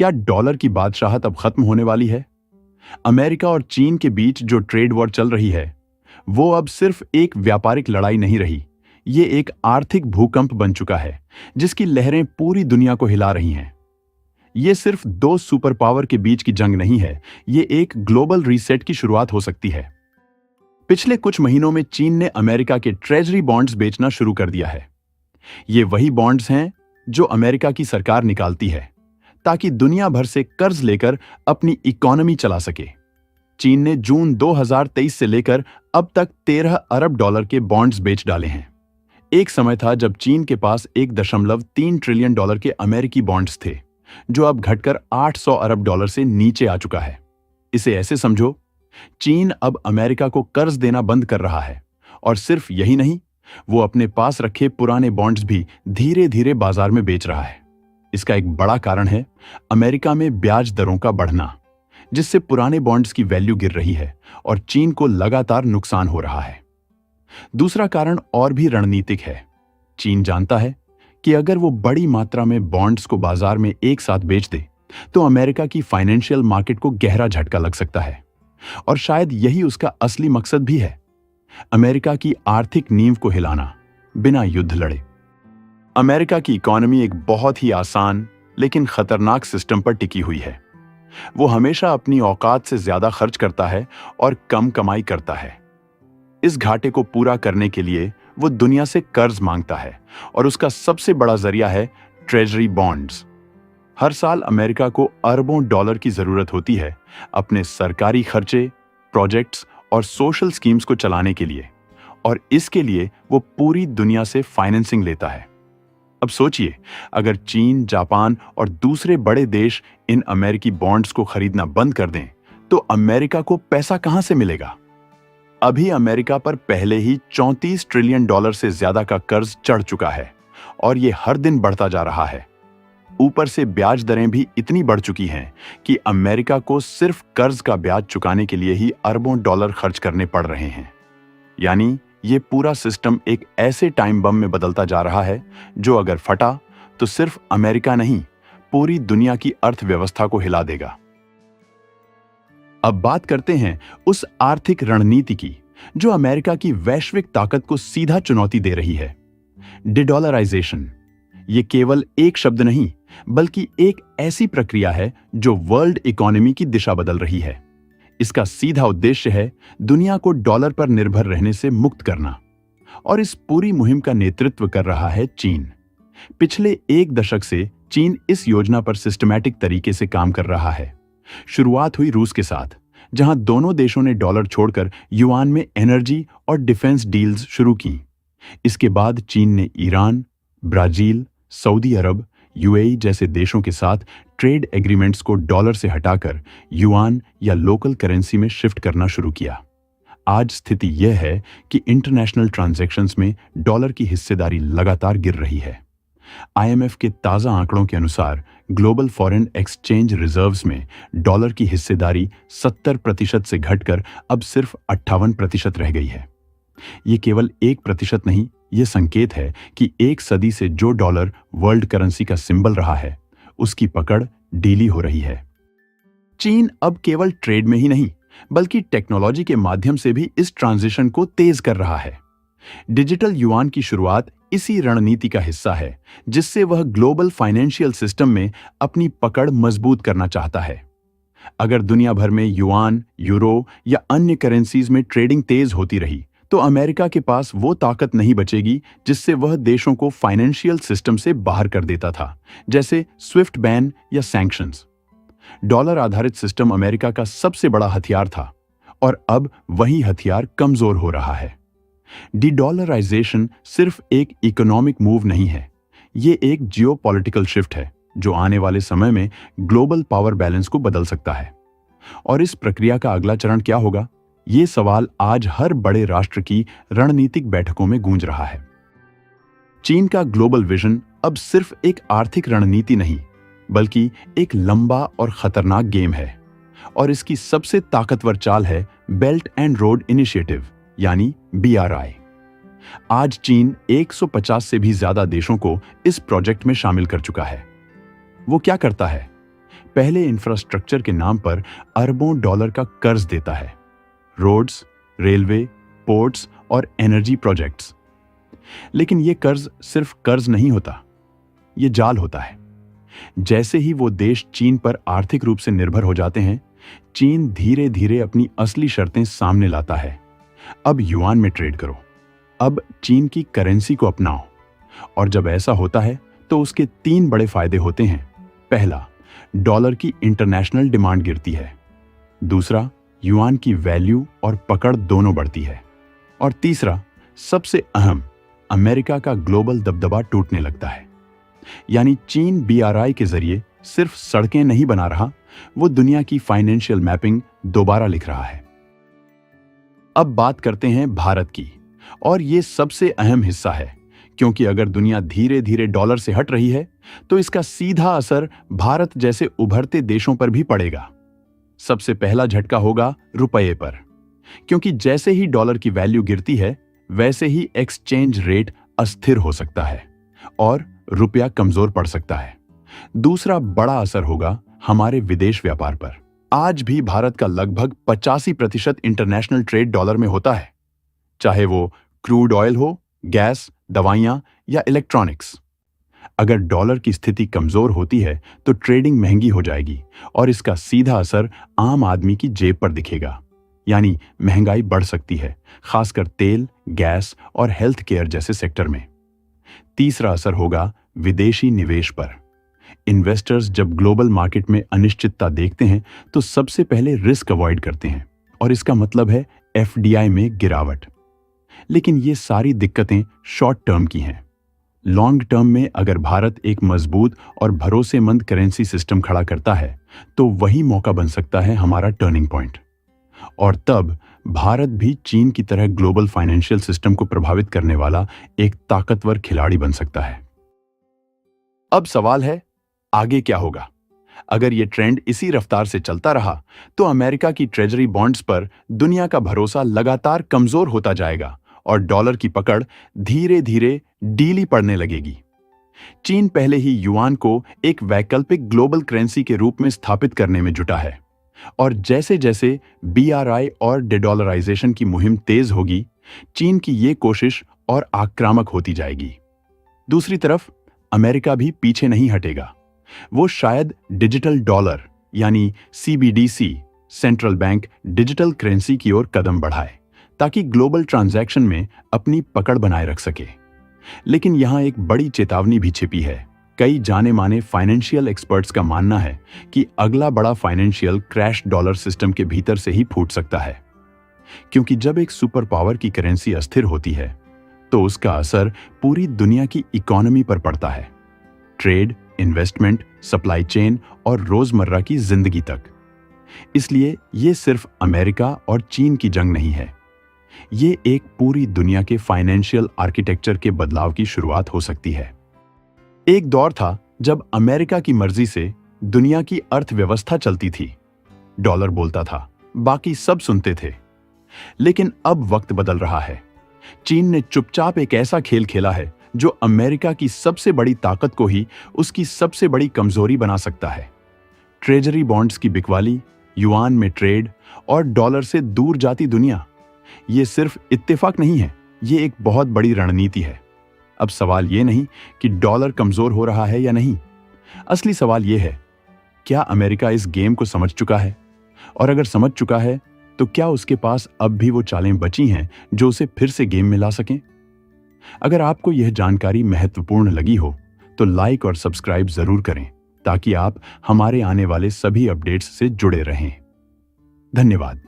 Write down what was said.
क्या डॉलर की बादशाहत अब खत्म होने वाली है? अमेरिका और चीन के बीच जो ट्रेड वॉर चल रही है, वो अब सिर्फ एक व्यापारिक लड़ाई नहीं रही। ये एक आर्थिक भूकंप बन चुका है, जिसकी लहरें पूरी दुनिया को हिला रही हैं। ये सिर्फ दो सुपर पावर के बीच की जंग नहीं है, ये एक ग्लोबल रीसेट की शुरुआत हो सकती है। पिछले कुछ महीनों में चीन ने अमेरिका के ट्रेजरी बॉन्ड्स बेचना शुरू कर दिया है। ये वही बॉन्ड्स हैं जो अमेरिका की सरकार निकालती है ताकि दुनिया भर से कर्ज लेकर अपनी इकोनॉमी चला सके। चीन ने जून 2023 से लेकर अब तक 13 अरब डॉलर के बॉन्ड्स बेच डाले हैं। एक समय था जब चीन के पास 1.3 ट्रिलियन डॉलर के अमेरिकी बॉन्ड्स थे, जो अब घटकर 800 अरब डॉलर से नीचे आ चुका है। इसे ऐसे समझो, चीन अब अमेरिका को कर्ज देना बंद कर रहा है, और सिर्फ यही नहीं, वो अपने पास रखे पुराने बॉन्ड्स भी धीरे धीरे बाजार में बेच रहा है। इसका एक बड़ा कारण है अमेरिका में ब्याज दरों का बढ़ना, जिससे पुराने बॉन्ड्स की वैल्यू गिर रही है और चीन को लगातार नुकसान हो रहा है। दूसरा कारण और भी रणनीतिक है। चीन जानता है कि अगर वो बड़ी मात्रा में बॉन्ड्स को बाजार में एक साथ बेच दे तो अमेरिका की फाइनेंशियल मार्केट को गहरा झटका लग सकता है, और शायद यही उसका असली मकसद भी है, अमेरिका की आर्थिक नींव को हिलाना बिना युद्ध लड़े। अमेरिका की इकोनॉमी एक बहुत ही आसान लेकिन खतरनाक सिस्टम पर टिकी हुई है। वो हमेशा अपनी औकात से ज्यादा खर्च करता है और कम कमाई करता है। इस घाटे को पूरा करने के लिए वो दुनिया से कर्ज मांगता है, और उसका सबसे बड़ा जरिया है ट्रेजरी बॉन्ड्स। हर साल अमेरिका को अरबों डॉलर की जरूरत होती है अपने सरकारी खर्चे, प्रोजेक्ट्स और सोशल स्कीम्स को चलाने के लिए, और इसके लिए वो पूरी दुनिया से फाइनेंसिंग लेता है। अब सोचिए, अगर चीन, जापान और दूसरे बड़े देश इन अमेरिकी बॉन्ड्स को खरीदना बंद कर दें, तो अमेरिका को पैसा कहां से मिलेगा? अभी अमेरिका पर पहले ही 34 ट्रिलियन डॉलर से ज्यादा का कर्ज चढ़ चुका है, और ये हर दिन बढ़ता जा रहा है। ऊपर से ब्याज दरें भी इतनी बढ़ चुकी हैं कि अमेरिका को सिर्फ कर्ज का ब्याज चुकाने के लिए ही अरबों डॉलर खर्च करने पड़ रहे हैं। यानी ये पूरा सिस्टम एक ऐसे टाइम बम में बदलता जा रहा है जो अगर फटा तो सिर्फ अमेरिका नहीं, पूरी दुनिया की अर्थव्यवस्था को हिला देगा। अब बात करते हैं उस आर्थिक रणनीति की जो अमेरिका की वैश्विक ताकत को सीधा चुनौती दे रही है, डिडॉलराइजेशन। ये केवल एक शब्द नहीं, बल्कि एक ऐसी प्रक्रिया है जो वर्ल्ड इकोनॉमी की दिशा बदल रही है। इसका सीधा उद्देश्य है दुनिया को डॉलर पर निर्भर रहने से मुक्त करना, और इस पूरी मुहिम का नेतृत्व कर रहा है चीन। पिछले एक दशक से चीन इस योजना पर सिस्टमैटिक तरीके से काम कर रहा है। शुरुआत हुई रूस के साथ, जहां दोनों देशों ने डॉलर छोड़कर युआन में एनर्जी और डिफेंस डील्स शुरू की। इसके बाद चीन ने ईरान, ब्राजील, सऊदी अरब, यूएई जैसे देशों के साथ ट्रेड एग्रीमेंट्स को डॉलर से हटाकर युआन या लोकल करेंसी में शिफ्ट करना शुरू किया। आज स्थिति यह है कि इंटरनेशनल ट्रांजैक्शंस में डॉलर की हिस्सेदारी लगातार गिर रही है। आईएमएफ के ताज़ा आंकड़ों के अनुसार ग्लोबल फॉरेन एक्सचेंज रिजर्व्स में डॉलर की हिस्सेदारी 70% से घटकर अब सिर्फ 58% रह गई है। ये केवल 1% नहीं, ये संकेत है कि एक सदी से जो डॉलर वर्ल्ड करेंसी का सिंबल रहा है, उसकी पकड़ ढीली हो रही है। चीन अब केवल ट्रेड में ही नहीं, बल्कि टेक्नोलॉजी के माध्यम से भी इस ट्रांजिशन को तेज कर रहा है। डिजिटल युआन की शुरुआत इसी रणनीति का हिस्सा है, जिससे वह ग्लोबल फाइनेंशियल सिस्टम में अपनी पकड़ मजबूत करना चाहता है। अगर दुनिया भर में युआन, यूरो या अन्य करेंसीज में ट्रेडिंग तेज होती रही, तो अमेरिका के पास वो ताकत नहीं बचेगी जिससे वह देशों को फाइनेंशियल सिस्टम से बाहर कर देता था, जैसे स्विफ्ट बैन या सैंक्शंस। डॉलर आधारित सिस्टम अमेरिका का सबसे बड़ा हथियार था, और अब वही हथियार कमजोर हो रहा है। डिडॉलराइजेशन सिर्फ एक इकोनॉमिक मूव नहीं है, ये एक जियोपॉलिटिकल शिफ्ट है जो आने वाले समय में ग्लोबल पावर बैलेंस को बदल सकता है। और इस प्रक्रिया का अगला चरण क्या होगा, ये सवाल आज हर बड़े राष्ट्र की रणनीतिक बैठकों में गूंज रहा है। चीन का ग्लोबल विजन अब सिर्फ एक आर्थिक रणनीति नहीं, बल्कि एक लंबा और खतरनाक गेम है, और इसकी सबसे ताकतवर चाल है बेल्ट एंड रोड इनिशिएटिव यानी BRI। आज चीन 150 से भी ज्यादा देशों को इस प्रोजेक्ट में शामिल कर चुका है। वो क्या करता है? पहले इंफ्रास्ट्रक्चर के नाम पर अरबों डॉलर का कर्ज देता है, रोड्स, रेलवे, पोर्ट्स और एनर्जी प्रोजेक्ट्स। लेकिन यह कर्ज सिर्फ कर्ज नहीं होता, यह जाल होता है। जैसे ही वो देश चीन पर आर्थिक रूप से निर्भर हो जाते हैं, चीन धीरे धीरे अपनी असली शर्तें सामने लाता है। अब युआन में ट्रेड करो, अब चीन की करेंसी को अपनाओ। और जब ऐसा होता है तो उसके 3 बड़े फायदे होते हैं। पहला, डॉलर की इंटरनेशनल डिमांड गिरती है। दूसरा, युआन की वैल्यू और पकड़ दोनों बढ़ती है। और तीसरा, सबसे अहम, अमेरिका का ग्लोबल दबदबा टूटने लगता है। यानी चीन बीआरआई के जरिए सिर्फ सड़कें नहीं बना रहा, वो दुनिया की फाइनेंशियल मैपिंग दोबारा लिख रहा है। अब बात करते हैं भारत की, और ये सबसे अहम हिस्सा है, क्योंकि अगर दुनिया धीरे धीरे डॉलर से हट रही है तो इसका सीधा असर भारत जैसे उभरते देशों पर भी पड़ेगा। सबसे पहला झटका होगा रुपये पर, क्योंकि जैसे ही डॉलर की वैल्यू गिरती है वैसे ही एक्सचेंज रेट अस्थिर हो सकता है और रुपया कमजोर पड़ सकता है। दूसरा बड़ा असर होगा हमारे विदेश व्यापार पर। आज भी भारत का लगभग 85% इंटरनेशनल ट्रेड डॉलर में होता है, चाहे वो क्रूड ऑयल हो, गैस, दवाइयां या इलेक्ट्रॉनिक्स। अगर डॉलर की स्थिति कमजोर होती है तो ट्रेडिंग महंगी हो जाएगी और इसका सीधा असर आम आदमी की जेब पर दिखेगा। यानी महंगाई बढ़ सकती है, खासकर तेल, गैस और हेल्थ केयर जैसे सेक्टर में। तीसरा असर होगा विदेशी निवेश पर। इन्वेस्टर्स जब ग्लोबल मार्केट में अनिश्चितता देखते हैं तो सबसे पहले रिस्क अवॉइड करते हैं, और इसका मतलब है एफडीआई में गिरावट। लेकिन ये सारी दिक्कतें शॉर्ट टर्म की हैं। लॉन्ग टर्म में अगर भारत एक मजबूत और भरोसेमंद करेंसी सिस्टम खड़ा करता है तो वही मौका बन सकता है हमारा टर्निंग पॉइंट। और तब भारत भी चीन की तरह ग्लोबल फाइनेंशियल सिस्टम को प्रभावित करने वाला एक ताकतवर खिलाड़ी बन सकता है। अब सवाल है, आगे क्या होगा? अगर यह ट्रेंड इसी रफ्तार से चलता रहा तो अमेरिका की ट्रेजरी बॉन्ड्स पर दुनिया का भरोसा लगातार कमजोर होता जाएगा और डॉलर की पकड़ धीरे धीरे ढीली पड़ने लगेगी। चीन पहले ही युआन को एक वैकल्पिक ग्लोबल करेंसी के रूप में स्थापित करने में जुटा है, और जैसे जैसे बीआरआई और डिडॉलराइजेशन की मुहिम तेज होगी, चीन की ये कोशिश और आक्रामक होती जाएगी। दूसरी तरफ अमेरिका भी पीछे नहीं हटेगा। वो शायद डिजिटल डॉलर यानी CBDC, central bank digital currency की ओर कदम बढ़ाए ताकि ग्लोबल ट्रांजैक्शन में अपनी पकड़ बनाए रख सके। लेकिन यहां एक बड़ी चेतावनी भी छिपी है। कई जाने माने फाइनेंशियल एक्सपर्ट्स का मानना है कि अगला बड़ा फाइनेंशियल क्रैश डॉलर सिस्टम के भीतर से ही फूट सकता है, क्योंकि जब एक सुपर पावर की करेंसी अस्थिर होती है तो उसका असर पूरी दुनिया की इकोनॉमी पर पड़ता है, ट्रेड, इन्वेस्टमेंट, सप्लाई चेन और रोजमर्रा की जिंदगी तक। इसलिए ये सिर्फ अमेरिका और चीन की जंग नहीं है, ये एक पूरी दुनिया के फाइनेंशियल आर्किटेक्चर के बदलाव की शुरुआत हो सकती है। एक दौर था जब अमेरिका की मर्जी से दुनिया की अर्थव्यवस्था चलती थी। डॉलर बोलता था, बाकी सब सुनते थे। लेकिन अब वक्त बदल रहा है। चीन ने चुपचाप एक ऐसा खेल खेला है जो अमेरिका की सबसे बड़ी ताकत को ही उसकी सबसे बड़ी कमजोरी बना सकता है। ट्रेजरी बॉन्ड्स की बिकवाली, युआन में ट्रेड और डॉलर से दूर जाती दुनिया, ये सिर्फ इत्तेफाक नहीं है, ये एक बहुत बड़ी रणनीति है। अब सवाल ये नहीं कि डॉलर कमजोर हो रहा है या नहीं, असली सवाल ये है, क्या अमेरिका इस गेम को समझ चुका है? और अगर समझ चुका है तो क्या उसके पास अब भी वो चालें बची हैं जो उसे फिर से गेम में ला सकें? अगर आपको यह जानकारी महत्वपूर्ण लगी हो तो लाइक और सब्सक्राइब जरूर करें ताकि आप हमारे आने वाले सभी अपडेट्स से जुड़े रहें। धन्यवाद।